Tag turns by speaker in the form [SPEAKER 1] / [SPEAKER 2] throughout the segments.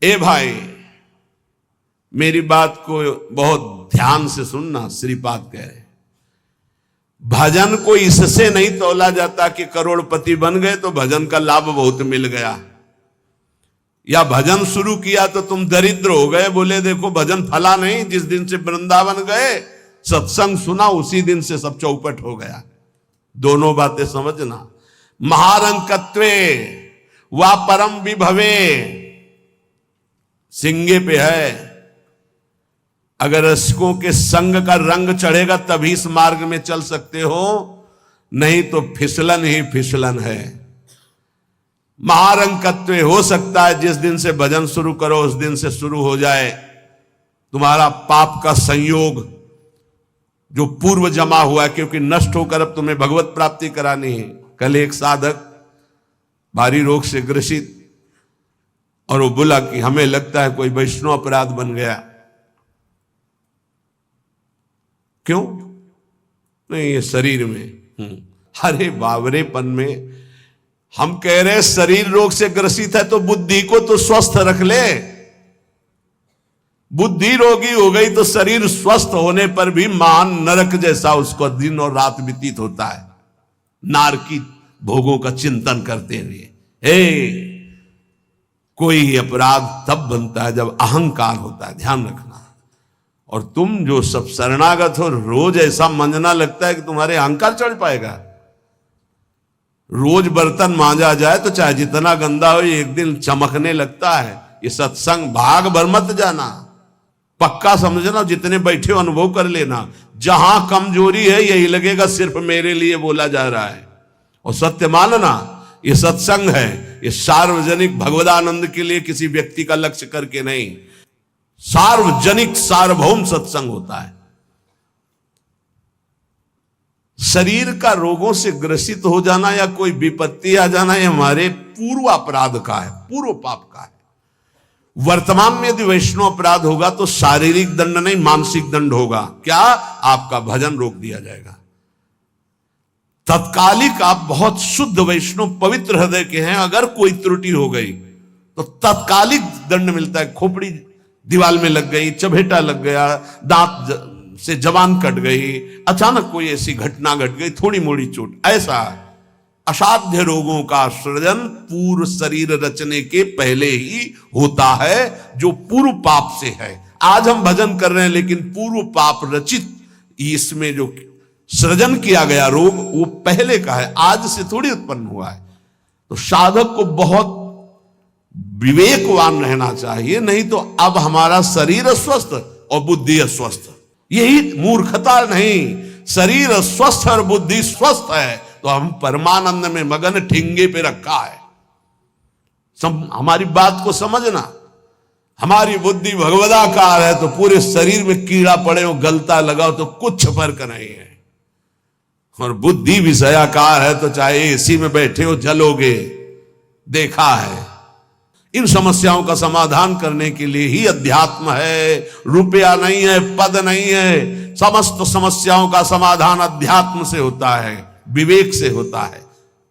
[SPEAKER 1] ए भाई, मेरी बात को बहुत ध्यान से सुनना। श्रीपाद कह रहे, भजन को इससे नहीं तौला जाता कि करोड़पति बन गए तो भजन का लाभ बहुत मिल गया, या भजन शुरू किया तो तुम दरिद्र हो गए। बोले देखो भजन फला नहीं, जिस दिन से वृंदावन गए सत्संग सुना उसी दिन से सब चौपट हो गया। दोनों बातें समझना। महारंकत्वे वा परम विभवे सिंगे पे है। अगर रसिकों के संग का रंग चढ़ेगा तभी इस मार्ग में चल सकते हो, नहीं तो फिसलन ही फिसलन है। महारंकत्व हो सकता है जिस दिन से भजन शुरू करो उस दिन से शुरू हो जाए तुम्हारा पाप का संयोग जो पूर्व जमा हुआ है, क्योंकि नष्ट होकर अब तुम्हें भगवत प्राप्ति करानी है। कल एक साधक भारी रोग से ग्रसित, और वो बोला कि हमें लगता है कोई वैष्णव अपराध बन गया। क्यों? नहीं, ये शरीर में। अरे बावरेपन में हम कह रहे शरीर रोग से ग्रसित है तो बुद्धि को तो स्वस्थ रख ले। बुद्धि रोगी हो गई तो शरीर स्वस्थ होने पर भी महान नरक जैसा उसको दिन और रात व्यतीत होता है, नारकी भोगों का चिंतन करते हुए। कोई अपराध तब बनता है जब अहंकार होता है, ध्यान रखना। और तुम जो सब शरणागत हो, रोज ऐसा मंजना लगता है कि तुम्हारे अहंकार चढ़ पाएगा। रोज बर्तन मांजा जाए तो चाहे जितना गंदा हो एक दिन चमकने लगता है। ये सत्संग भाग भर मत जाना, पक्का समझना। जितने बैठे हो अनुभव कर लेना, जहां कमजोरी है यही लगेगा सिर्फ मेरे लिए बोला जा रहा है। और सत्य मानना, ये सत्संग है, ये सार्वजनिक भगवदानंद के लिए किसी व्यक्ति का लक्ष्य करके नहीं, सार्वजनिक सार्वभौम सत्संग होता है। शरीर का रोगों से ग्रसित हो जाना या कोई विपत्ति आ जाना ये हमारे पूर्व अपराध का है, पूर्व पाप का है। वर्तमान में यदि वैष्णव अपराध होगा तो शारीरिक दंड नहीं मानसिक दंड होगा। क्या? आपका भजन रोक दिया जाएगा। तत्कालिक आप बहुत शुद्ध वैष्णव पवित्र हृदय के हैं, अगर कोई त्रुटि हो गई तो तत्कालिक दंड मिलता है। खोपड़ी दीवाल में लग गई, चबेटा लग गया, दांत से जबान कट गई, अचानक कोई ऐसी घटना घट गई, थोड़ी मोड़ी चोट, ऐसा असाध्य रोगों का सृजन पूर्व शरीर रचने के पहले ही होता है, जो पूर्व पाप से है। आज हम भजन कर रहे हैं लेकिन पूर्व पाप रचित इसमें जो सृजन किया गया रोग वो पहले का है, आज से थोड़ी उत्पन्न हुआ है। तो साधक को बहुत विवेकवान रहना चाहिए, नहीं तो अब हमारा शरीर अस्वस्थ और बुद्धि अस्वस्थ। यही मूर्खता नहीं, शरीर स्वस्थ और बुद्धि स्वस्थ है तो हम परमानंद में मगन ठिंगे पे रखा है। हमारी बात को समझना। हमारी बुद्धि भगवदाकार है तो पूरे शरीर में कीड़ा पड़े हो, गलता लगाओ तो कुछ फर्क नहीं है। और बुद्धि विषयाकार है तो चाहे एसी में बैठे हो जलोगे, देखा है। इन समस्याओं का समाधान करने के लिए ही अध्यात्म है, रुपया नहीं है, पद नहीं है। समस्त समस्याओं का समाधान अध्यात्म से होता है, विवेक से होता है।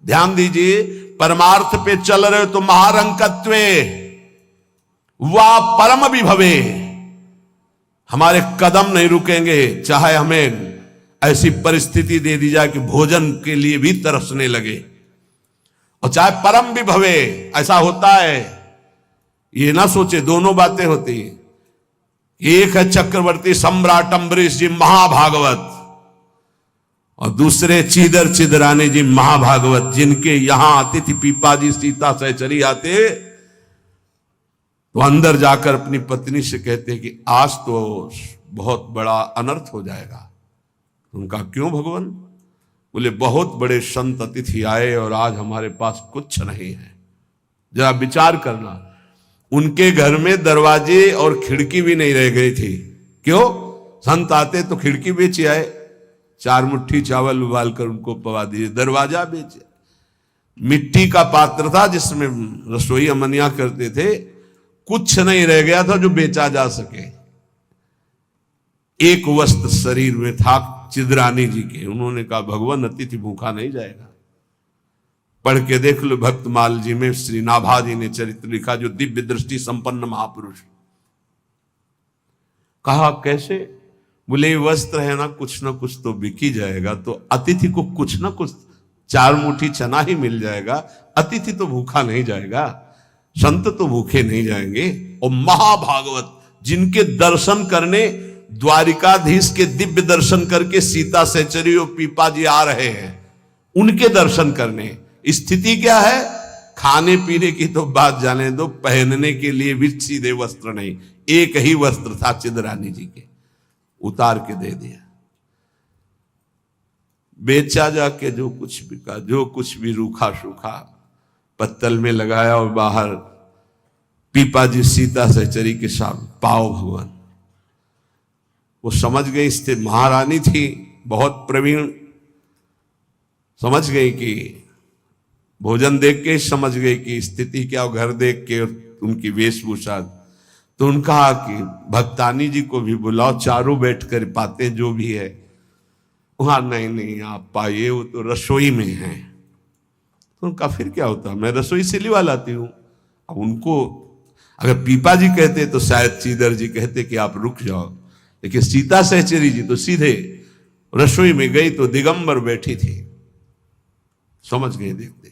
[SPEAKER 1] ध्यान दीजिए, परमार्थ पे चल रहे तो महारंकत्वे वा परम विभवे, हमारे कदम नहीं रुकेंगे। चाहे हमें ऐसी परिस्थिति दे दी जाए कि भोजन के लिए भी तरसने लगे, और चाहे परम विभवे, ऐसा होता है। ये ना सोचे दोनों बातें होती हैं। एक है चक्रवर्ती सम्राट अम्बरीश जी महाभागवत, और दूसरे चीदर चिदरानी जी महाभागवत, जिनके यहां आती थी पीपाजी सीता सहचरी आते तो अंदर जाकर अपनी पत्नी से कहते कि आज तो बहुत बड़ा अनर्थ हो जाएगा। उनका क्यों भगवान? बोले बहुत बड़े संत अतिथि आए और आज हमारे पास कुछ नहीं है। जरा विचार करना, उनके घर में दरवाजे और खिड़की भी नहीं रह गई थी। क्यों? संत आते तो खिड़की बेचे आए, 4 मुट्ठी चावल उबाल कर उनको पवा दिए, दरवाजा बेचे। मिट्टी का पात्र था जिसमें रसोई अमनिया करते थे, कुछ नहीं रह गया था जो बेचा जा सके। एक वस्त्र शरीर में था चिदरानी जी के। उन्होंने कहा भगवान अतिथि भूखा नहीं जाएगा। पढ़ के देख लो भक्तमाल जी में श्री नाभा जी ने चरित्र लिखा, जो दिव्य दृष्टि संपन्न महापुरुष। कहा कैसे? बोले वस्त्र है ना कुछ तो बिक ही जाएगा, तो अतिथि को कुछ ना कुछ 4 मुट्ठी चना ही मिल जाएगा, अतिथि तो भूखा नहीं जाएगा, संत तो भूखे नहीं जाएंगे। और महाभागवत जिनके दर्शन करने, द्वारिकाधीश के दिव्य दर्शन करके सीता सहचरी और पीपा जी आ रहे हैं, उनके दर्शन करने। स्थिति क्या है? खाने पीने की तो बात जाने दो, पहनने के लिए भी सीधे वस्त्र नहीं, एक ही वस्त्र था चिदरानी जी के, उतार के दे दिया। बेचा जाके जो कुछ बिका, जो कुछ भी रूखा सूखा पत्तल में लगाया और बाहर पीपा जी सीता सहचरी के साथ पाओ भगवान। वो समझ गई, इससे महारानी थी बहुत प्रवीण, समझ गई कि भोजन देख के समझ गई कि स्थिति क्या, घर देख के उनकी वेशभूषा। तो उन्होंने कहा कि भक्तानी जी को भी बुलाओ, चारों बैठ कर पाते जो भी है। वहां नहीं आप पाइए, वो तो रसोई में है। तो उनका फिर क्या होता, मैं रसोई से लिवा लाती हूं। अब उनको अगर पीपा जी कहते तो शायद चीदर जी कहते कि आप रुक जाओ, लेकिन सीता सहचरी जी तो सीधे रसोई में गई तो दिगंबर बैठी थी, समझ गए देखते।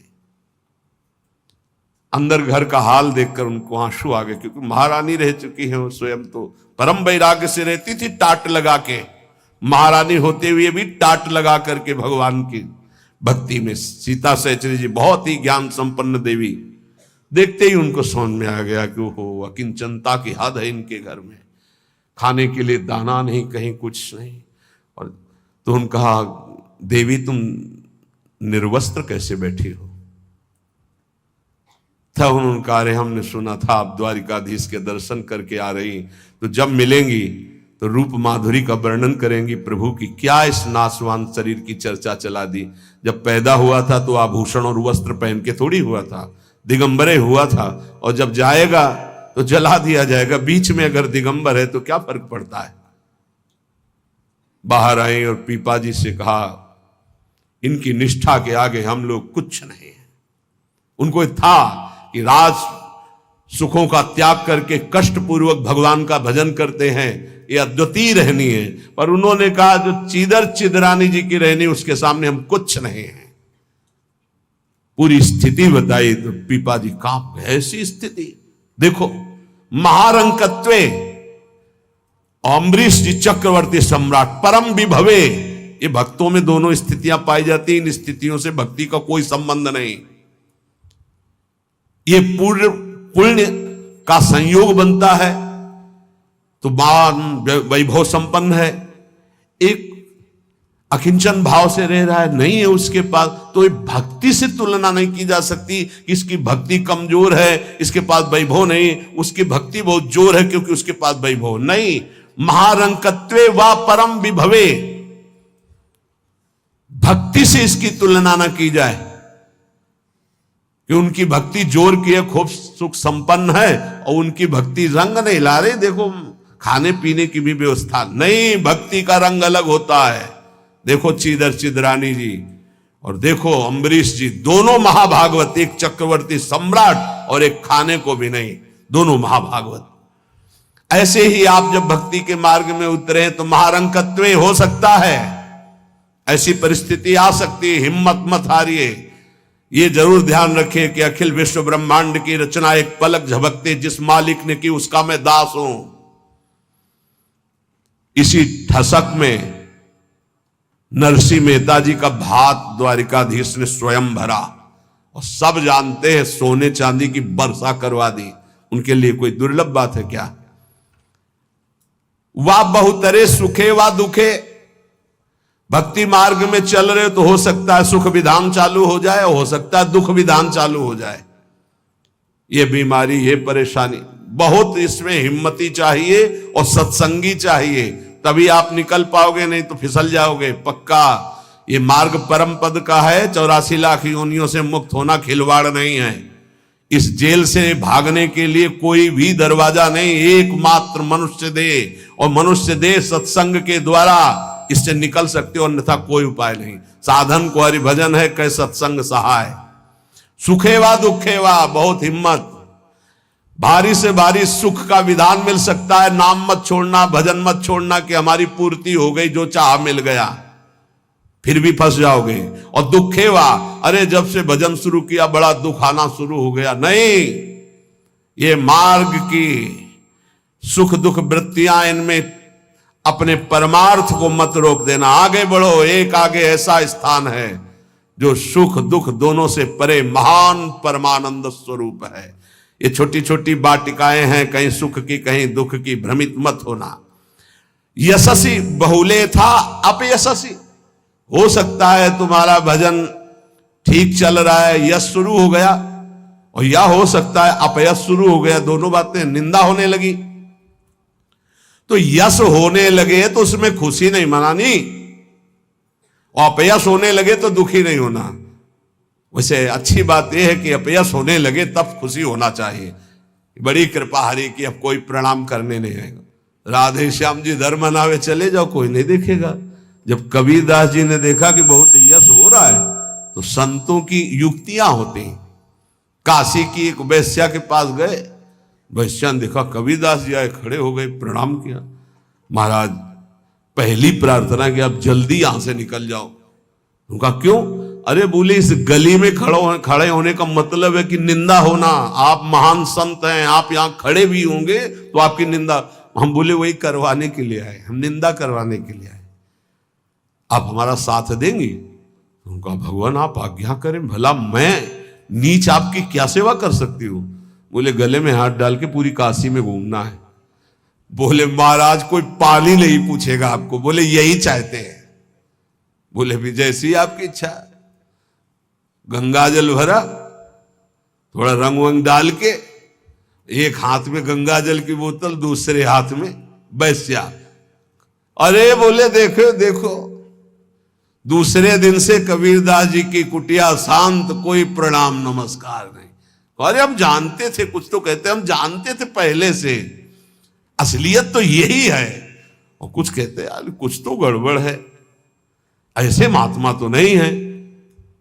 [SPEAKER 1] अंदर घर का हाल देखकर उनको आंसू आ गए, क्योंकि महारानी रह चुकी है, वो स्वयं तो परम वैराग्य से रहती थी, टाट लगा के। महारानी होते हुए भी टाट लगा करके भगवान की भक्ति में। सीता सहचरी जी बहुत ही ज्ञान संपन्न देवी, देखते ही उनको समझ में आ गया कि वो अकिंचनता की हद है इनके घर में, खाने के लिए दाना नहीं, कहीं कुछ नहीं। और तो उन्होंने कहा, देवी तुम निर्वस्त्र कैसे बैठी हो? तब उन्होंने कहा, अरे हमने सुना था आप द्वारिकाधीश के दर्शन करके आ रही, तो जब मिलेंगी तो रूप माधुरी का वर्णन करेंगी प्रभु की। क्या इस नासवान शरीर की चर्चा चला दी? जब पैदा हुआ था तो आभूषण और वस्त्र पहन के थोड़ी हुआ था, दिगंबरे हुआ था, और जब जाएगा तो जला दिया जाएगा। बीच में अगर दिगंबर है तो क्या फर्क पड़ता है? बाहर आए और पीपा जी से कहा, इनकी निष्ठा के आगे हम लोग कुछ नहीं है। उनको था कि राज सुखों का त्याग करके कष्टपूर्वक भगवान का भजन करते हैं, ये अद्वितीय रहनी है। पर उन्होंने कहा, जो चीदर चिदरानी जी की रहनी, उसके सामने हम कुछ नहीं है। पूरी स्थिति बताई तो पीपा जी कांप गए। ऐसी स्थिति देखो, महारंकत्वे अम्बरीश जी चक्रवर्ती सम्राट परम विभवे, ये भक्तों में दोनों स्थितियां पाई जाती। इन स्थितियों से भक्ति का कोई संबंध नहीं, ये पूर्ण पुण्य का संयोग बनता है तो मान वैभव संपन्न है। एक अकिंचन भाव से रह रहा है, नहीं है उसके पास, तो भक्ति से तुलना नहीं की जा सकती कि इसकी भक्ति कमजोर है, इसके पास वैभव नहीं, उसकी भक्ति बहुत जोर है क्योंकि उसके पास वैभव नहीं। महारंकत्वे वा परम विभवे, भक्ति से इसकी तुलना ना की जाए कि उनकी भक्ति जोर की है, खूब सुख संपन्न है, और उनकी भक्ति रंग नहीं ला रहे। देखो खाने पीने की भी व्यवस्था नहीं, भक्ति का रंग अलग होता है। देखो चीदर चिदरानी जी और देखो अम्बरीश जी, दोनों महाभागवत, एक चक्रवर्ती सम्राट और एक खाने को भी नहीं, दोनों महाभागवत। ऐसे ही आप जब भक्ति के मार्ग में उतरे तो महारंकत्वे हो सकता है, ऐसी परिस्थिति आ सकती है, हिम्मत मत हारिए। ये जरूर ध्यान रखिए कि अखिल विश्व ब्रह्मांड की रचना एक पलक झपकते जिस मालिक ने की, उसका मैं दास हूं। इसी ठसक में नरसिंह मेहता जी का भात द्वारिकाधीश ने स्वयं भरा, और सब जानते हैं सोने चांदी की वर्षा करवा दी। उनके लिए कोई दुर्लभ बात है क्या? वाह बहुतरे सुखे वा दुखे, भक्ति मार्ग में चल रहे तो हो सकता है सुख विधान चालू हो जाए, हो सकता है दुख विधान चालू हो जाए। ये बीमारी, ये परेशानी, बहुत इसमें हिम्मती चाहिए और सत्संगी चाहिए, तभी आप निकल पाओगे, नहीं तो फिसल जाओगे पक्का। ये मार्ग परम पद का है, 84 लाख योनियों से मुक्त होना खिलवाड़ नहीं है। इस जेल से भागने के लिए कोई भी दरवाजा नहीं, एकमात्र मनुष्य दे, और मनुष्य दे सत्संग के द्वारा इससे निकल सकते हो, अन्यथा कोई उपाय नहीं। साधन को हरि भजन है, कै सत्संग सहाय। सुखेवा दुखेवा, बहुत हिम्मत। भारी से भारी सुख का विधान मिल सकता है, नाम मत छोड़ना, भजन मत छोड़ना कि हमारी पूर्ति हो गई, जो चाह मिल गया, फिर भी फंस जाओगे। और दुखेवा, अरे जब से भजन शुरू किया बड़ा दुख आना शुरू हो गया। नहीं, ये मार्ग की सुख दुख वृत्तियां, इनमें अपने परमार्थ को मत रोक देना, आगे बढ़ो। एक आगे ऐसा स्थान है जो सुख दुख दोनों से परे महान परमानंद स्वरूप है। ये छोटी छोटी वाटिकाएं हैं, कहीं सुख की कहीं दुख की, भ्रमित मत होना। यशस्वी बहुले था अपयशस्वी, हो सकता है तुम्हारा भजन ठीक चल रहा है, यश शुरू हो गया, और या हो सकता है अपयश शुरू हो गया, दोनों बातें, निंदा होने लगी। तो यश होने लगे तो उसमें खुशी नहीं मनानी, और अपयश होने लगे तो दुखी नहीं होना। वैसे अच्छी बात यह है कि अपयश होने लगे तब खुशी होना चाहिए। बड़ी कृपा हरि की, अब कोई प्रणाम करने नहीं आएगा। राधे श्याम जी धर्म मनावे चले जाओ, कोई नहीं देखेगा। जब कबीरदास जी ने देखा कि बहुत यश हो रहा है, तो संतों की युक्तियां होती। काशी की एक वैश्या के पास गए, वैश्या ने देखा कबीरदास जी आए, खड़े हो गए, प्रणाम किया। महाराज पहली प्रार्थना कि आप जल्दी यहां से निकल जाओ। उनका क्यों? अरे बोले इस गली में खड़े होने का मतलब है कि निंदा होना। आप महान संत हैं, आप यहां खड़े भी होंगे तो आपकी निंदा। हम बोले वही करवाने के लिए आए, हम निंदा करवाने के लिए आए, आप हमारा साथ देंगे? उनका भगवान आप आज्ञा करें, भला मैं नीच आपकी क्या सेवा कर सकती हूं? बोले गले में हाथ डाल के पूरी काशी में घूमना है। बोले महाराज कोई पानी नहीं पूछेगा आपको। बोले यही चाहते हैं। बोले भी जैसी आपकी इच्छा। गंगा जल भरा, थोड़ा रंग वंग डाल के, एक हाथ में गंगा जल की बोतल, दूसरे हाथ में वैश्या। अरे बोले देखो देखो, दूसरे दिन से कबीरदास जी की कुटिया शांत, कोई प्रणाम नमस्कार नहीं। अरे हम जानते थे, कुछ तो कहते हम जानते थे पहले से, असलियत तो यही है। और कुछ कहते यार कुछ तो गड़बड़ है, ऐसे महात्मा तो नहीं है।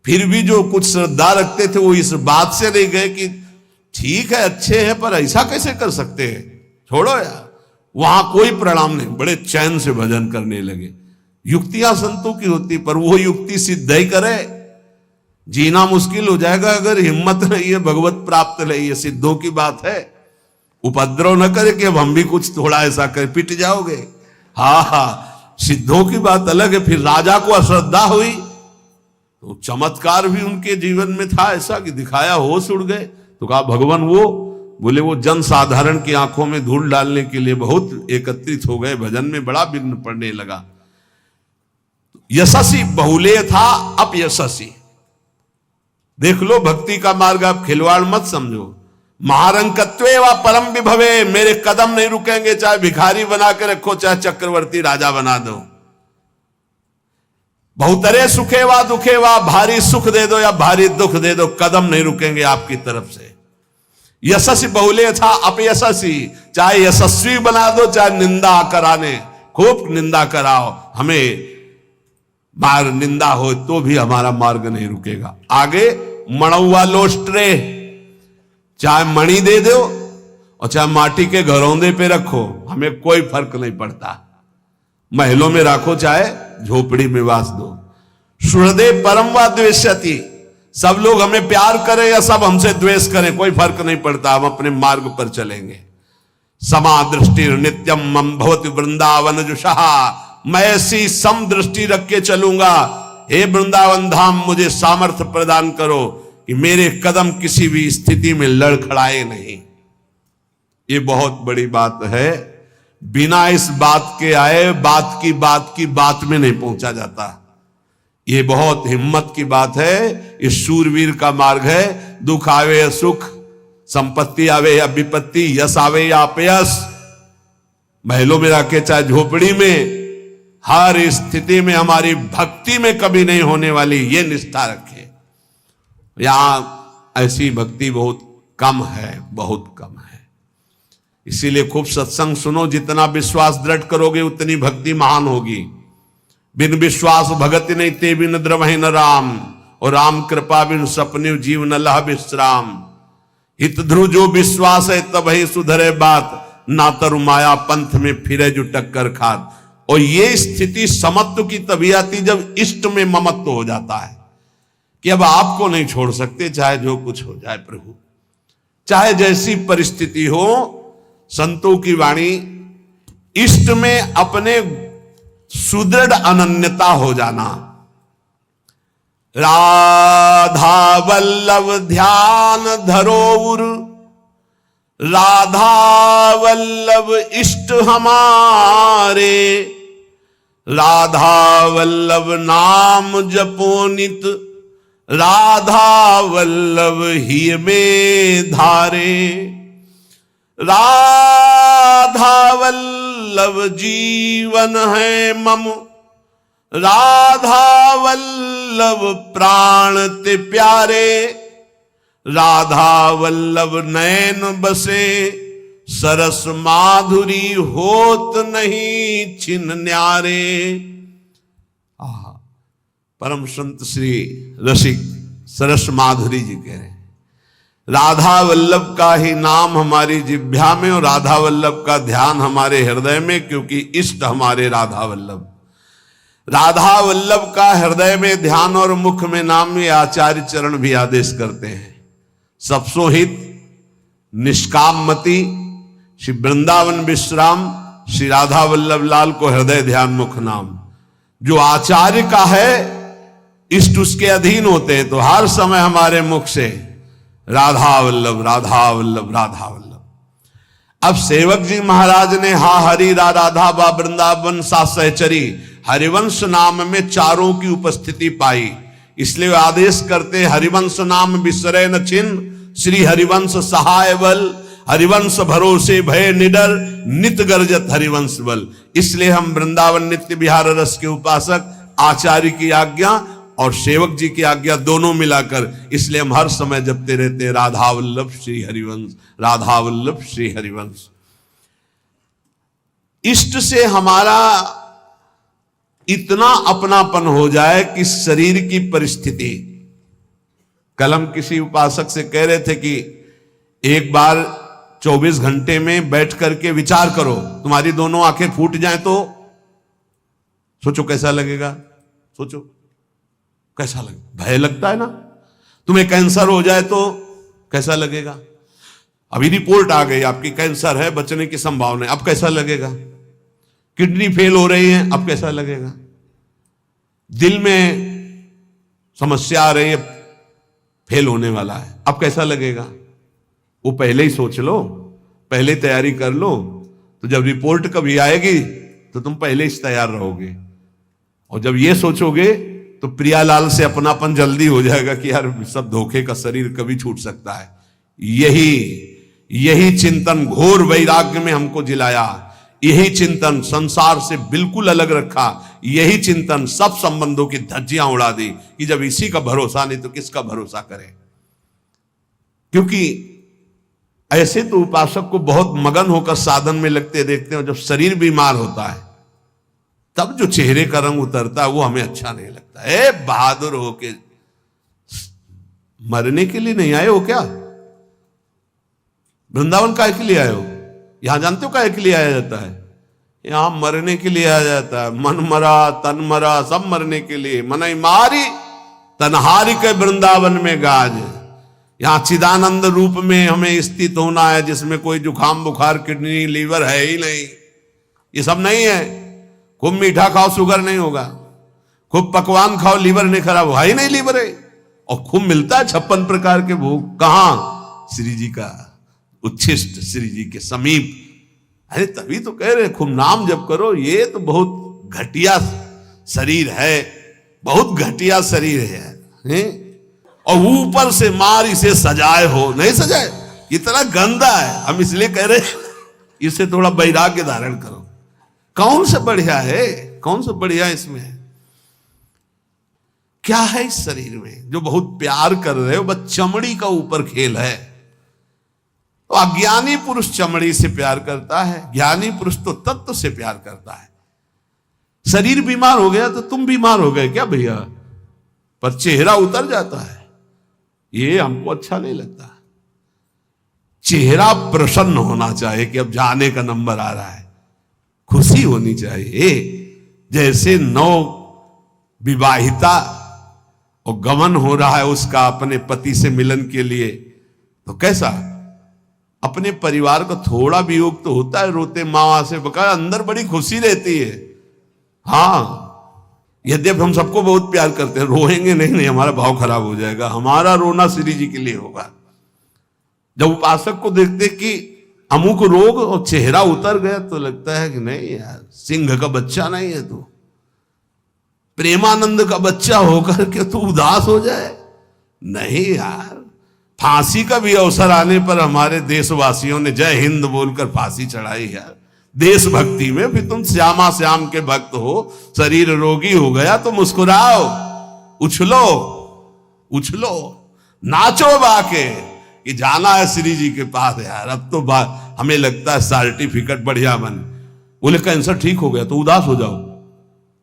[SPEAKER 1] फिर भी जो कुछ श्रद्धा रखते थे वो इस बात से नहीं गए कि ठीक है अच्छे हैं पर ऐसा कैसे कर सकते हैं, छोड़ो यार। वहां कोई प्रणाम नहीं, बड़े चैन से भजन करने लगे। युक्तियां संतों की होती, पर वो युक्ति सिद्ध ही करे, जीना मुश्किल हो जाएगा अगर हिम्मत नहीं है, भगवत प्राप्त नहीं है। सिद्धों की बात है, उपद्रव न करे कि अब हम भी कुछ थोड़ा ऐसा करे, पिट जाओगे। हाँ हाँ, सिद्धों की बात अलग है। फिर राजा को अश्रद्धा हुई तो चमत्कार भी उनके जीवन में था ऐसा कि दिखाया, होश उड़ गए। तो कहा भगवान वो, बोले वो जन साधारण की आंखों में धूल डालने के लिए बहुत एकत्रित हो गए, भजन में बड़ा विघ्न पड़ने लगा। यशस्वी बहुले था अपयशस्वी। देख लो भक्ति का मार्ग, आप खिलवाड़ मत समझो। महारंकत्वे व परम विभवे, मेरे कदम नहीं रुकेंगे, चाहे भिखारी बना के रखो, चाहे चक्रवर्ती राजा बना दो। बहुतरे सुखे व दुखे व, भारी सुख दे दो या भारी दुख दे दो, कदम नहीं रुकेंगे आपकी तरफ से। यशस्वी बहुले था अपयशस्वी, चाहे यशस्वी बना दो चाहे निंदा कराने, खूब निंदा कराओ, हमें मार निंदा हो तो भी हमारा मार्ग नहीं रुकेगा। आगे मणौवा लोस्ट्रे, चाहे मणि दे दो और चाहे माटी के घरौंदे पे रखो, हमें कोई फर्क नहीं पड़ता। महलों में रखो चाहे झोपड़ी में वास दो। सुहृदे परम व द्वेष्यति, सब लोग हमें प्यार करें या सब हमसे द्वेष करें, कोई फर्क नहीं पड़ता, हम अपने मार्ग पर चलेंगे। समा दृष्टि नित्यम मम भवति वृंदावन जुषहा, मैं ऐसी सम दृष्टि रख के चलूंगा। हे वृंदावन धाम, मुझे सामर्थ्य प्रदान करो कि मेरे कदम किसी भी स्थिति में लड़खड़ाए नहीं। ये बहुत बड़ी बात है। बिना इस बात के आए बात की बात में नहीं पहुंचा जाता। ये बहुत हिम्मत की बात है। इस शूरवीर का मार्ग है। दुख आवे या सुख, संपत्ति आवे या विपत्ति, यश आवे या अपयश, महलों में रखे चाहे झोपड़ी में, हर स्थिति में हमारी भक्ति में कभी नहीं होने वाली, ये निष्ठा रखे। यहां ऐसी भक्ति बहुत कम है, बहुत कम है। इसीलिए खूब सत्संग सुनो, जितना विश्वास दृढ़ करोगे उतनी भक्ति महान होगी। बिन विश्वास भगति नहीं ते बिन द्रवहि न राम, और राम कृपा बिन सपने जीव न लह विश्राम। हित ध्रुव जो विश्वास है तब ही सुधरे बात, ना तरु माया पंथ में फिरे जो टक्कर खात। और ये स्थिति समत्व की तभी आती जब इष्ट में ममत्व हो जाता है कि अब आपको नहीं छोड़ सकते, चाहे जो कुछ हो जाए प्रभु, चाहे जैसी परिस्थिति हो। संतों की वाणी, इष्ट में अपने सुदृढ़ अनन्यता हो जाना। राधा वल्लभ ध्यान धरोउर, राधा वल्लभ इष्ट हमारे, राधा वल्लभ नाम जपो नित, राधा वल्लभ ही में धारे। राधा वल्लभ जीवन है मम, राधा वल्लभ प्राण ते प्यारे, राधा वल्लभ नयन बसे, सरस माधुरी होत नहीं छिन न्यारे। परम संत श्री रसिक सरस माधुरी जी कह रहे हैं, राधा वल्लभ का ही नाम हमारी जिह्वा में और राधा वल्लभ का ध्यान हमारे हृदय में, क्योंकि इष्ट हमारे राधा वल्लभ। राधा वल्लभ का हृदय में ध्यान और मुख में नाम, ये आचार्य चरण भी आदेश करते हैं। सबसो हित निष्काम मति श्री वृंदावन विश्राम, श्री राधा वल्लभ लाल को हृदय ध्यान मुख नाम। जो आचार्य का है इष्ट उसके अधीन होते हैं, तो हर समय हमारे मुख से राधा वल्लभ राधा वल्लभ राधा वल्लभ। अब सेवक जी महाराज ने हा हरि रा राधा बा वृंदावन सा सहचरी, हरिवंश नाम में चारों की उपस्थिति पाई, इसलिए आदेश करते हरिवंश नाम बिसरे न छिन्न, श्री हरिवंश सहाय बल, हरिवंश भरोसे भय निडर, नित गर्जत हरिवंश बल। इसलिए हम वृंदावन नित्य विहार रस के उपासक, आचार्य की आज्ञा और सेवक जी की आज्ञा दोनों मिलाकर, इसलिए हम हर समय जपते रहते हैं राधा वल्लभ श्री हरिवंश, राधा वल्लभ श्री हरिवंश। इष्ट से हमारा इतना अपनापन हो जाए कि शरीर की परिस्थिति, कल हम किसी उपासक से कह रहे थे कि एक बार 24 घंटे में बैठ करके विचार करो, तुम्हारी दोनों आंखें फूट जाएं तो सोचो कैसा लगेगा। सोचो कैसा लगेगा, भय लगता है ना। तुम्हें कैंसर हो जाए तो कैसा लगेगा। अभी रिपोर्ट आ गई आपकी कैंसर है, बचने की संभावना है, अब कैसा लगेगा। किडनी फेल हो रही है, अब कैसा लगेगा। दिल में समस्या आ रही है, फेल होने वाला है, अब कैसा लगेगा। वो पहले ही सोच लो, पहले तैयारी कर लो, तो जब रिपोर्ट कभी आएगी तो तुम पहले ही तैयार रहोगे। और जब ये सोचोगे तो प्रियालाल से अपनापन जल्दी हो जाएगा कि यार सब धोखे का शरीर कभी छूट सकता है। यही चिंतन घोर वैराग्य में हमको जिलाया, यही चिंतन संसार से बिल्कुल अलग रखा, यही चिंतन सब संबंधों की धज्जियां उड़ा दी कि जब इसी का भरोसा नहीं तो किसका भरोसा करें। क्योंकि ऐसे तो उपासक को बहुत मगन होकर साधन में लगते देखते हैं, जब शरीर बीमार होता है तब जो चेहरे का रंग उतरता है वो हमें अच्छा नहीं लगता। बहादुर हो के मरने के लिए नहीं आए हो क्या। वृंदावन काहे के लिए आए हो। यहां जानते हो काहे के लिए आया जाता है। यहां मरने के लिए आया जाता है। मन मरा तन मरा सब मरने के लिए। मनई मारी तनहारी के वृंदावन में गाज। यहां चिदानंद रूप में हमें स्थित होना है, जिसमें कोई जुकाम बुखार किडनी लीवर है ही नहीं। ये सब नहीं है। खूब मीठा खाओ शुगर नहीं होगा, खूब पकवान खाओ लीवर नहीं खराब होगा ही नहीं लीवर है। और खूब मिलता है 56 प्रकार के भोग, कहां श्री जी का उच्छिष्ट, श्री जी के समीप। अरे तभी तो कह रहे खूब नाम जप करो। ये तो बहुत घटिया शरीर है, बहुत घटिया शरीर है? और ऊपर से मार इसे सजाए हो, नहीं सजाए, इतना गंदा है। हम इसलिए कह रहे इसे थोड़ा वैराग्य धारण करो। कौन सा बढ़िया है, कौन सा बढ़िया इसमें है? क्या है इस शरीर में जो बहुत प्यार कर रहे हो? बस चमड़ी का ऊपर खेल है। तो अज्ञानी पुरुष चमड़ी से प्यार करता है, ज्ञानी पुरुष तो तत्व से प्यार करता है। शरीर बीमार हो गया तो तुम बीमार हो गए क्या भैया? पर चेहरा उतर जाता है, ये हमको अच्छा नहीं लगता। चेहरा प्रसन्न होना चाहिए कि अब जाने का नंबर आ रहा है, खुशी होनी चाहिए। जैसे नौ विवाहिता और गमन हो रहा है उसका अपने पति से मिलन के लिए, तो कैसा अपने परिवार का थोड़ा वियोग तो होता है, रोते माँ से बका, अंदर बड़ी खुशी रहती है। हाँ, यद्यपि हम सबको बहुत प्यार करते हैं, रोएंगे नहीं, हमारा भाव खराब हो जाएगा। हमारा रोना श्री जी के लिए होगा। जब उपासक को देखते कि अमुक रोग और चेहरा उतर गया, तो लगता है कि नहीं यार, सिंह का बच्चा नहीं है तू, प्रेमानंद का बच्चा होकर के तू उदास हो जाए। नहीं यार, फांसी का भी अवसर आने पर हमारे देशवासियों ने जय हिंद बोलकर फांसी चढ़ाई यार, देशभक्ति में। फिर तुम श्यामा श्याम के भक्त हो, शरीर रोगी हो गया तो मुस्कुराओ, उछलो उछलो, नाचो बाके कि जाना है श्री जी के पास यार। अब तो हमें लगता है सर्टिफिकेट बढ़िया बन, बोले कैंसर ठीक हो गया तो उदास हो जाओ,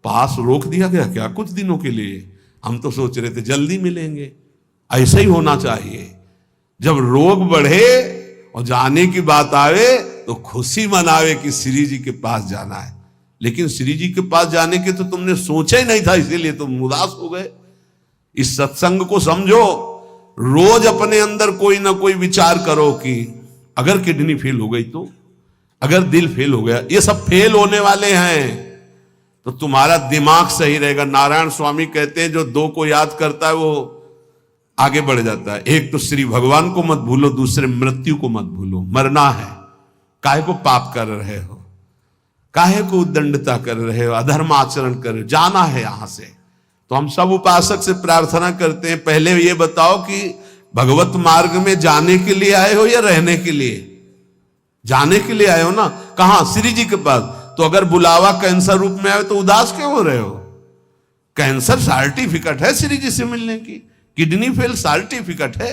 [SPEAKER 1] पास रोक दिया गया क्या कुछ दिनों के लिए? हम तो सोच रहे थे जल्दी मिलेंगे। ऐसा ही होना चाहिए, जब रोग बढ़े और जाने की बात आवे तो खुशी मनावे कि श्री जी के पास जाना है। लेकिन श्री जी के पास जाने के तो तुमने सोचा ही नहीं था, इसीलिए तुम उदास हो गए। इस सत्संग को समझो, रोज अपने अंदर कोई ना कोई विचार करो कि अगर किडनी फेल हो गई तो, अगर दिल फेल हो गया, ये सब फेल होने वाले हैं, तो तुम्हारा दिमाग सही रहेगा। नारायण स्वामी कहते हैं जो दो को याद करता है वो आगे बढ़ जाता है। एक तो श्री भगवान को मत भूलो, दूसरे मृत्यु को मत भूलो। मरना है, काहे को पाप कर रहे हो, काहे को उद्दंडता कर रहे हो, अधर्म आचरण कर रहे हो, जाना है यहां से। तो हम सब उपासक से प्रार्थना करते हैं, पहले ये बताओ कि भगवत मार्ग में जाने के लिए आए हो या रहने के लिए? जाने के लिए आए हो ना। कहां? श्री जी के पास। तो अगर बुलावा कैंसर रूप में आए तो उदास क्यों हो रहे हो? कैंसर सर्टिफिकेट है श्री जी से मिलने की, किडनी फेल सर्टिफिकेट है।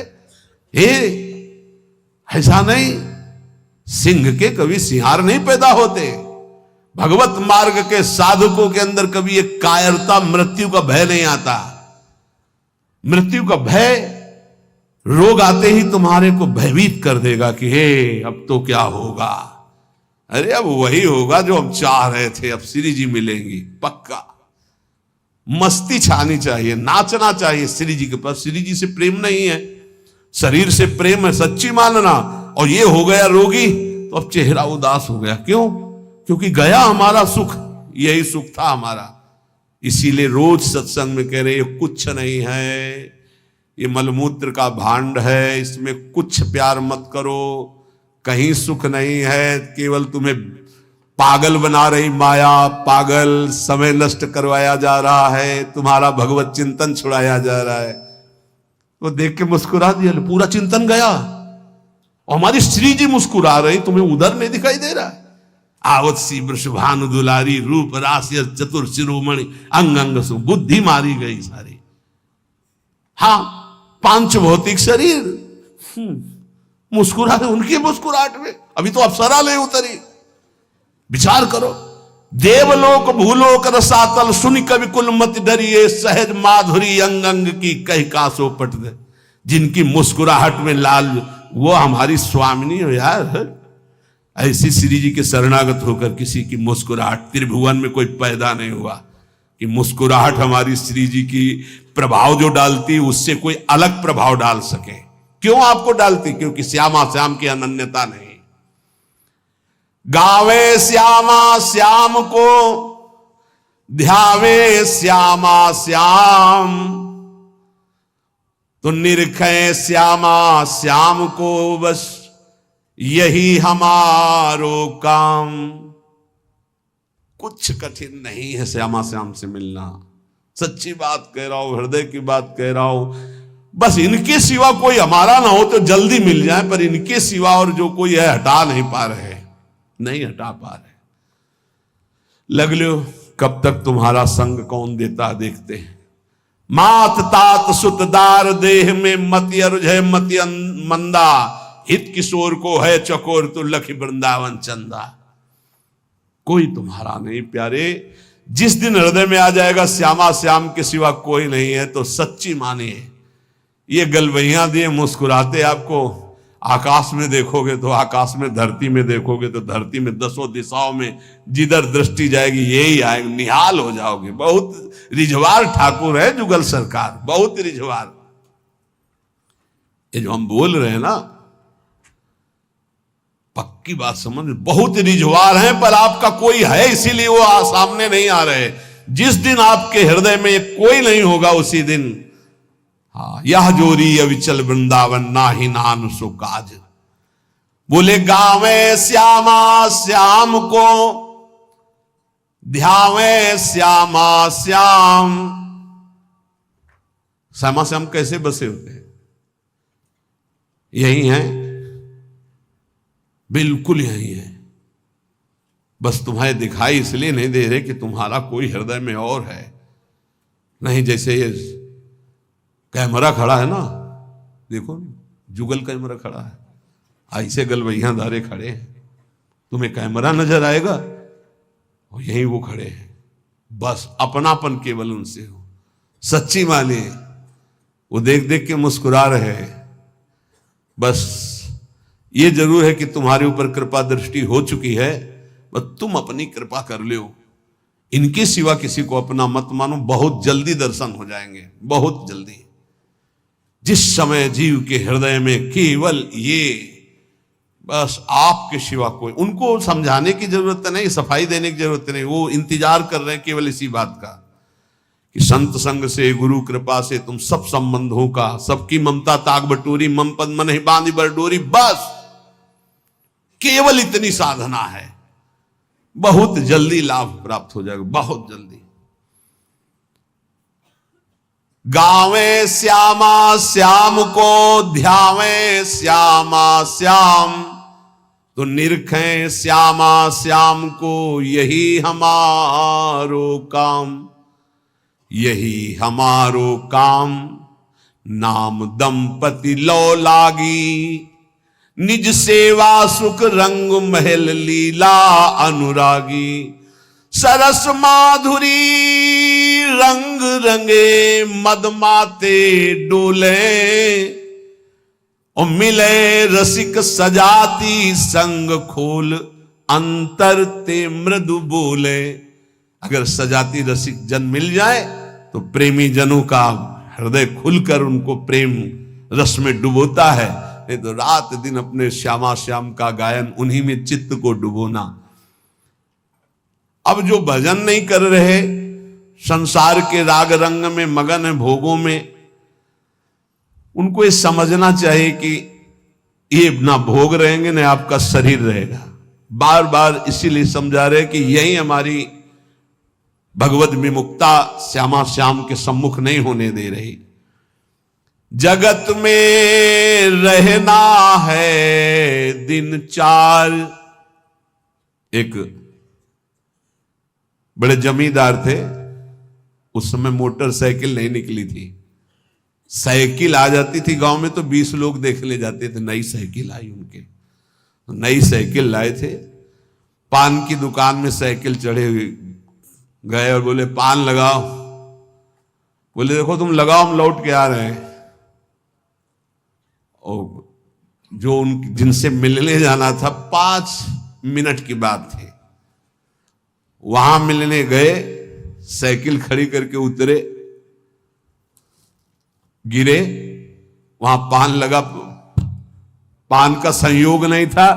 [SPEAKER 1] ऐसा नहीं, सिंह के कभी सिंहार नहीं पैदा होते। भगवत मार्ग के साधकों के अंदर कभी एक कायरता, मृत्यु का भय नहीं आता। मृत्यु का भय रोग आते ही तुम्हारे को भयभीत कर देगा कि हे अब तो क्या होगा। अरे अब वही होगा जो हम चाह रहे थे, अब श्री जी मिलेंगी पक्का। मस्ती छानी चाहिए, नाचना चाहिए श्री जी के पास। श्री जी से प्रेम नहीं है, शरीर से प्रेम है, सच्ची मानना। और ये हो गया रोगी तो अब चेहरा उदास हो गया, क्यों? क्योंकि गया हमारा सुख, यही सुख था हमारा। इसीलिए रोज सत्संग में कह रहे ये कुछ नहीं है, ये मलमूत्र का भांड है, इसमें कुछ प्यार मत करो, कहीं सुख नहीं है, केवल तुम्हें पागल बना रही माया, पागल समय नष्ट करवाया जा रहा है, तुम्हारा भगवत चिंतन छुड़ाया जा रहा है। वो देख के मुस्कुरा दिया, पूरा चिंतन गया। और हमारी श्री जी मुस्कुरा रही, तुम्हें उधर नहीं दिखाई दे रहा है? आवत सी वृषभानु दुलारी, रूप राशि चतुर शिरोमणि, अंग अंग सु बुद्धि मारी गई सारी। हाँ, पांच भौतिक शरीर मुस्कुरा रहे, उनकी मुस्कुराहट में अभी तो अप्सरा ले उतरी। विचार करो, देवलोक भूलोक रसातल, सुनि कवि कुल मत डरिए, सहज माधुरी अंग अंग की कह कासो पट दे। जिनकी मुस्कुराहट में लाल, वो हमारी स्वामिनी हो यार। ऐसी श्री जी के शरणागत होकर किसी की मुस्कुराहट, त्रिभुवन में कोई पैदा नहीं हुआ कि मुस्कुराहट हमारी श्री जी की प्रभाव जो डालती उससे कोई अलग प्रभाव डाल सके। क्यों आपको डालती? क्योंकि श्यामा श्याम की अनन्यता नहीं। गावे श्यामा श्याम को, ध्यावे श्यामा श्याम, तो निरखे श्यामा श्याम को, बस यही हमारो काम। कुछ कठिन नहीं है श्यामा श्याम से मिलना, सच्ची बात कह रहा हूं, हृदय की बात कह रहा हूं। बस इनके सिवा कोई हमारा ना हो तो जल्दी मिल जाए, पर इनके सिवा और जो कोई है हटा नहीं पा रहे, नहीं हटा पा रहे। लग लो कब तक तुम्हारा संग कौन देता देखते हैं। मात तात सुतदार देह में मति अरुझ मति मंदा, हित किशोर को है चकोर तो लख वृंदावन चंदा। कोई तुम्हारा नहीं प्यारे। जिस दिन हृदय में आ जाएगा श्यामा श्याम के सिवा कोई नहीं है, तो सच्ची मानिए ये गलवैया दिए मुस्कुराते आपको आकाश में देखोगे तो आकाश में, धरती में देखोगे तो धरती में, दसों दिशाओं में जिधर दृष्टि जाएगी यही आएगा, निहाल हो जाओगे। बहुत रिझवार ठाकुर है जुगल सरकार, बहुत रिझवार। ये जो हम बोल रहे हैं ना, पक्की बात समझ, बहुत रिझवार हैं, पर आपका कोई है इसीलिए वो सामने नहीं आ रहे। जिस दिन आपके हृदय में कोई नहीं होगा उसी दिन, हाँ, यह जोरी अविचल वृंदावन नाही नान सो काज। बोले गावे श्यामा श्याम को, ध्यावे श्यामा श्याम। श्यामा श्याम कैसे बसे होते हैं? यही है, बिल्कुल यही है। बस तुम्हें दिखाई इसलिए नहीं दे रहे कि तुम्हारा कोई हृदय में और है। नहीं, जैसे ये कैमरा खड़ा है ना, देखो जुगल कैमरा खड़ा है, ऐसे गलवैया धारे खड़े हैं, तुम्हें कैमरा नजर आएगा और यहीं वो खड़े हैं। बस अपनापन केवल उनसे हो, सच्ची माने वो देख देख के मुस्कुरा रहे हैं। बस ये जरूर है कि तुम्हारे ऊपर कृपा दृष्टि हो चुकी है, बस तुम अपनी कृपा कर लो। इनके सिवा किसी को अपना मत मानो, बहुत जल्दी दर्शन हो जाएंगे, बहुत जल्दी। जिस समय जीव के हृदय में केवल ये, बस आपके सिवा कोई, उनको समझाने की जरूरत नहीं, सफाई देने की जरूरत नहीं, वो इंतजार कर रहे हैं केवल इसी बात का कि संत संग से, गुरु कृपा से तुम सब संबंधों का, सबकी ममता ताक बटोरी, मम पद मन ही बांधी बरडोरी। बस केवल इतनी साधना है, बहुत जल्दी लाभ प्राप्त हो जाएगा, बहुत जल्दी। गावे श्यामा श्याम को, ध्यावे श्यामा श्याम, तो निरखें श्यामा श्याम को, यही हमारो काम, यही हमारो काम। नाम दंपति लो लागी, निज सेवा सुख रंग महल लीला अनुरागी। सरस माधुरी रंग रंगे, मदमाते डोले, और मिले रसिक सजाती संग खोल, अंतर ते मृदु बोले। अगर सजाती रसिक जन मिल जाए तो प्रेमी जनों का हृदय खुलकर उनको प्रेम रस में डुबोता है। नहीं तो रात दिन अपने श्यामा श्याम का गायन, उन्हीं में चित्त को डुबोना। अब जो भजन नहीं कर रहे, संसार के राग रंग में मगन है, भोगों में, उनको ये समझना चाहिए कि ये ना भोग रहेंगे ना आपका शरीर रहेगा। बार बार इसीलिए समझा रहे कि यही हमारी भगवत विमुक्ता श्यामा श्याम के सम्मुख नहीं होने दे रही। जगत में रहना है दिन चार। एक बड़े जमींदार थे, उस समय मोटरसाइकिल नहीं निकली थी। साइकिल आ जाती थी गांव में तो 20 लोग देख ले जाते थे। नई साइकिल आई उनके, तो नई साइकिल लाए थे। पान की दुकान में साइकिल चढ़े हुए गए और बोले पान लगाओ। बोले देखो तुम लगाओ, हम लौट के आ रहे हैं। और जो उन जिनसे मिलने जाना था 5 मिनट की बात थी, वहां मिलने गए, साइकिल खड़ी करके उतरे, गिरे, वहां पान लगा, पान का संयोग नहीं था,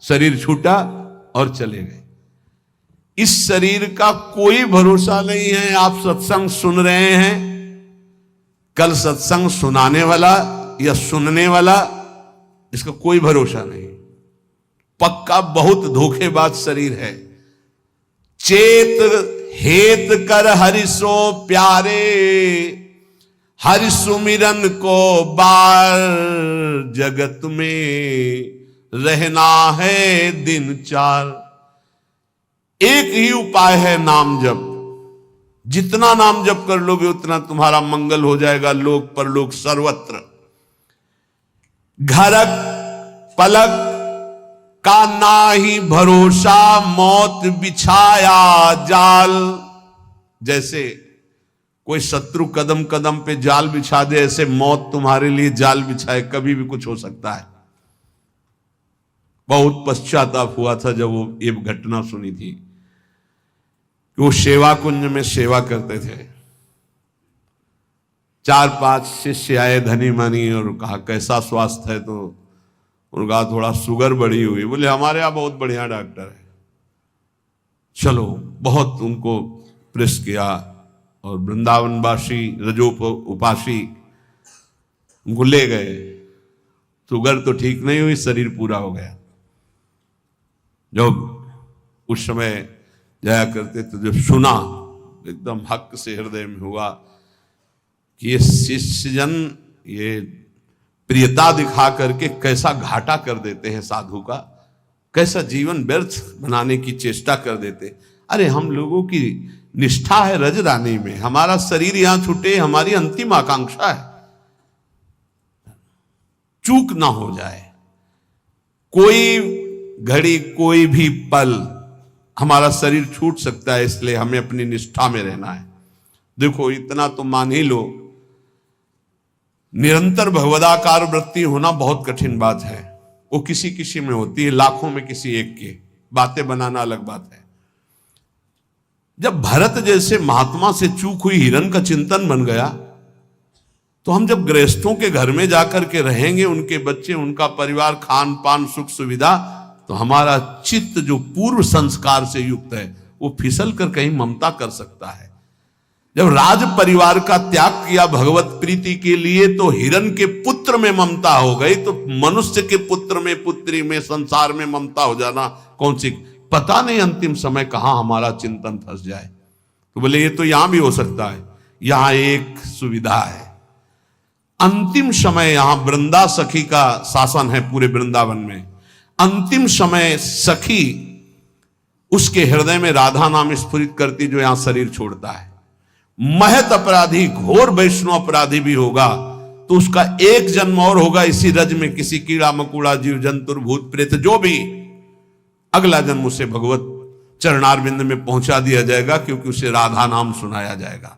[SPEAKER 1] शरीर छूटा और चले गए। इस शरीर का कोई भरोसा नहीं है। आप सत्संग सुन रहे हैं, कल सत्संग सुनाने वाला या सुनने वाला, इसका कोई भरोसा नहीं। पक्का बहुत धोखेबाज शरीर है। चेत हेत कर हरिसो प्यारे, हरि सुमिरन को बार, जगत में रहना है दिन चार। एक ही उपाय है नाम जप। जितना नाम जप कर लोगे उतना तुम्हारा मंगल हो जाएगा, लोक परलोक सर्वत्र। घरक पलक का नाही भरोसा मौत बिछाया जाल। जैसे कोई शत्रु कदम कदम पे जाल बिछा दे, ऐसे मौत तुम्हारे लिए जाल बिछाए, कभी भी कुछ हो सकता है। बहुत पश्चाताप हुआ था जब वो ये घटना सुनी थी कि वो सेवा कुंज में सेवा करते थे। 4-5 शिष्य आए धनी मनी और कहा कैसा स्वास्थ्य है, तो उनका थोड़ा शुगर बढ़ी हुई। बोले हमारे यहाँ बहुत बढ़िया डॉक्टर है, चलो। बहुत उनको प्रेस किया और वृंदावनवासी रजोप उपासी उनको ले गए। शुगर तो ठीक नहीं हुई, शरीर पूरा हो गया। जब उस समय जाया करते तो जब सुना एकदम हक से हृदय में हुआ कि ये शिष्यजन ये प्रियता दिखा करके कैसा घाटा कर देते हैं साधु का, कैसा जीवन व्यर्थ बनाने की चेष्टा कर देते। अरे हम लोगों की निष्ठा है रजरानी में, हमारा शरीर यहां छूटे हमारी अंतिम आकांक्षा है, चूक ना हो जाए। कोई घड़ी कोई भी पल हमारा शरीर छूट सकता है, इसलिए हमें अपनी निष्ठा में रहना है। देखो इतना तो मान ही लो, निरंतर भगवदाकार वृत्ति होना बहुत कठिन बात है। वो किसी किसी में होती है, लाखों में किसी एक के। बातें बनाना अलग बात है। जब भरत जैसे महात्मा से चूक हुई हिरण का चिंतन बन गया, तो हम जब गृहस्थों के घर में जाकर के रहेंगे, उनके बच्चे उनका परिवार, खान पान सुख सुविधा, तो हमारा चित्त जो पूर्व संस्कार से युक्त है वो फिसल कर कहीं ममता कर सकता है। जब राज परिवार का त्याग किया भगवत प्रीति के लिए, तो हिरण के पुत्र में ममता हो गई, तो मनुष्य के पुत्र में, पुत्री में, संसार में ममता हो जाना कौन सी। पता नहीं अंतिम समय कहां हमारा चिंतन फंस जाए। तो बोले ये तो यहां भी हो सकता है। यहां एक सुविधा है, अंतिम समय यहां वृंदा सखी का शासन है पूरे वृंदावन में। अंतिम समय सखी उसके हृदय में राधा नाम स्फुरित करती, जो यहां शरीर छोड़ता है। महत अपराधी, घोर वैष्णव अपराधी भी होगा तो उसका एक जन्म और होगा इसी रज में, किसी कीड़ा मकोड़ा जीव जंतुर भूत प्रेत जो भी, अगला जन्म उसे भगवत चरणारविंद में पहुंचा दिया जाएगा, क्योंकि उसे राधा नाम सुनाया जाएगा।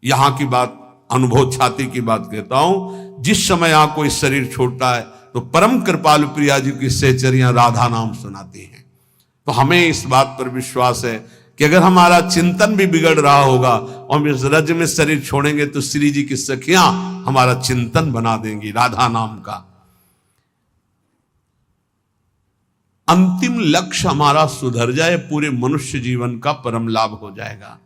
[SPEAKER 1] यहां की बात, अनुभव छाती की बात कहता हूं। जिस समय यहां कोई शरीर छोड़ता है तो परम कृपालु प्रिया जी की सहचरियां राधा नाम सुनाती हैं। तो हमें इस बात पर विश्वास है कि अगर हमारा चिंतन भी बिगड़ रहा होगा और हम इस रज में शरीर छोड़ेंगे, तो श्री जी की सखियां हमारा चिंतन बना देंगी राधा नाम का। अंतिम लक्ष्य हमारा सुधर जाए, पूरे मनुष्य जीवन का परम लाभ हो जाएगा।